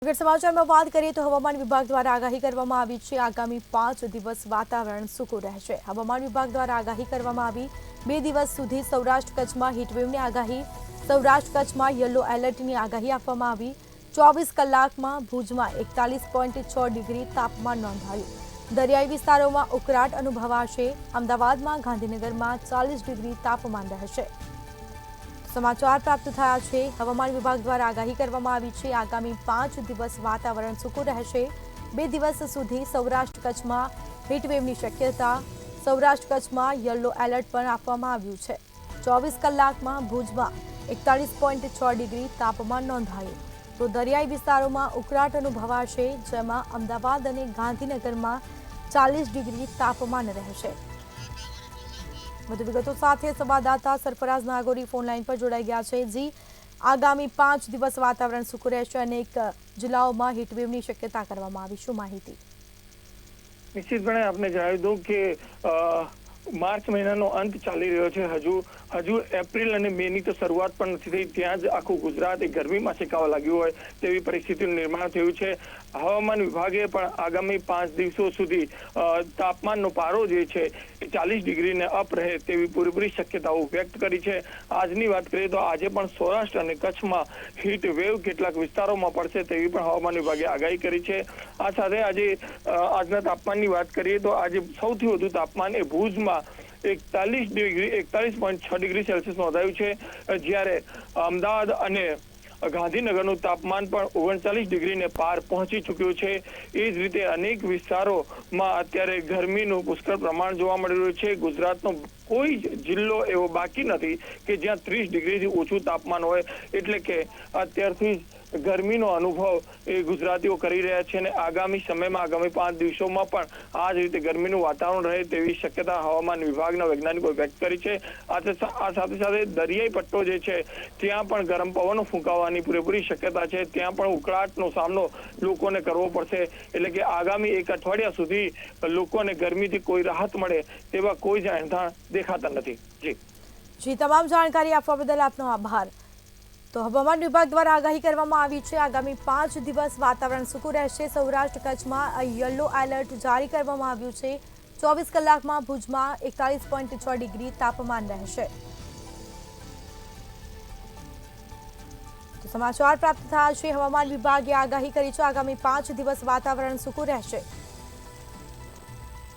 अगर समाचार में बात करिए तो हवामान विभाग द्वारा आगाही करवामां आवी छे। आगामी 5 दिवस वातावरण सूकું રહેશે। हवामान विभाग द्वारा आगाही करवामां आवी 2 दिवस सुधी सौराष्ट्र कच्छ में हीटवेवनी आगाही। सौराष्ट्र कच्छ में येलो एलर्टनी आगाही आपवामां आवी। 24 कलाक में भुज में 41.6 डिग्री तापमान नोंधायुं। दरियाई विस्तारों में उकळाट अनुभवाशे। अमदावाद में गांधीनगर में 40 डिग्री तापमान रहेशे। समाचार प्राप्त थया छे। हवामान विभाग द्वारा आगाही करवामां आवी छे। आगामी 5 दिवस वातावरण सूकું रहेशे। 2 दिवस सुधी सौराष्ट्र कच्छ में हीटवेवनी शक्यता। सौराष्ट्र कच्छ में येलो एलर्ट पण आपवामां आव्युं छे। 24 कलाक में भुज में 41.6 डिग्री तापमान नोंधायुं। तो दरियाई विस्तारों में उकळाट अनुभवाशे, जेमां अमदावाद अने गांधीनगर में 40 डिग्री तापमान रहेशे। વધુ વિગતો સાથે સંવાદદાતા સરફરાઝ નાગોરી ફોન લાઈન પર જોડાઈ ગયા છે। જી, આગામી 5 દિવસ વાતાવરણ સૂકું રહેશે। અનેક જિલ્લાઓમાં હીટવેવની શક્યતા કરવામાં આવી। શું માહિતી? નિશ્ચિતપણે આપને જણાવી દઉં કે માર્ચ મહિનાનો અંત ચાલી રહ્યો છે। હજુ એપ્રિલ અને મે ની તો શરૂઆત પણ નથી થઈ, ત્યાં જ આખું ગુજરાત એક ગરમીમાં શેકાવા લાગ્યું હોય તેવી પરિસ્થિતિનું નિર્માણ થયું છે। હવામાન વિભાગે પણ આગામી 5 દિવસો સુધી તાપમાનનો પારો જે છે એ 40 ડિગ્રીને અપ રહે તેવી પૂરેપૂરી શક્યતાઓ વ્યક્ત કરી છે। આજની વાત કરીએ તો આજે પણ સૌરાષ્ટ્ર અને કચ્છમાં હીટ વેવ કેટલાક વિસ્તારોમાં પડશે તેવી પણ હવામાન વિભાગે આગાહી કરી છે। આ સાથે આજના તાપમાનની વાત કરીએ તો આજે સૌથી વધુ તાપમાન એ ભુજમાં 41.6 ડિગ્રી સેલ્સિયસ નોંધાયું છે, જ્યારે અમદાવાદ અને ગાંધીનગરનું તાપમાન પણ 39 ડિગ્રીને પાર પહોંચી ચૂક્યું છે। એ જ રીતે અનેક વિસ્તારોમાં અત્યારે ગરમીનું પુષ્કળ પ્રમાણ જોવા મળી રહ્યું છે। ગુજરાતનો કોઈ જ જિલ્લો એવો બાકી નથી કે જ્યાં 30 ડિગ્રીથી ઓછું તાપમાન હોય, એટલે કે અત્યારથી ગરમીનો અનુભવ એ ગુજરાતીઓ કરી રહ્યા છે અને આગામી સમયમાં આગામી 5 દિવસોમાં પણ આ જ રીતે ગરમીનું વાતાવરણ રહે તેવી શક્યતા હવામાન વિભાગના વૈજ્ઞાનિકોએ વ્યક્ત કરી છે। આ સાથે સાથે દરિયાઈ પટ્ટો જે છે ત્યાં પણ ગરમ પવનો ફૂંકાવાની પૂરેપૂરી શક્યતા છે। ત્યાં પણ ઉકળાટનો સામનો લોકોને કરવો પડશે, એટલે કે આગામી 1 અઠવાડિયા સુધી લોકોને ગરમીથી કોઈ રાહત મળે તેવા કોઈ જ એંધાણ દેખાતા નથી। જી, તમામ જાણકારી આપવા બદલ આપનો આભાર। તો હવામાન વિભાગ દ્વારા આગાહી કરવામાં આવી છે। આગામી 5 દિવસ વાતાવરણ સૂકું રહેશે। સૌરાષ્ટ્ર કચ્છમાં યલો એલર્ટ જારી કરવામાં આવ્યું છે। 24 કલાકમાં ભુજમાં 41.6 ડિગ્રી તાપમાન રહેશે। તો સમાચાર પ્રાપ્ત થયા છે। હવામાન વિભાગે આગાહી કરી છે। આગામી 5 દિવસ વાતાવરણ સૂકું રહેશે।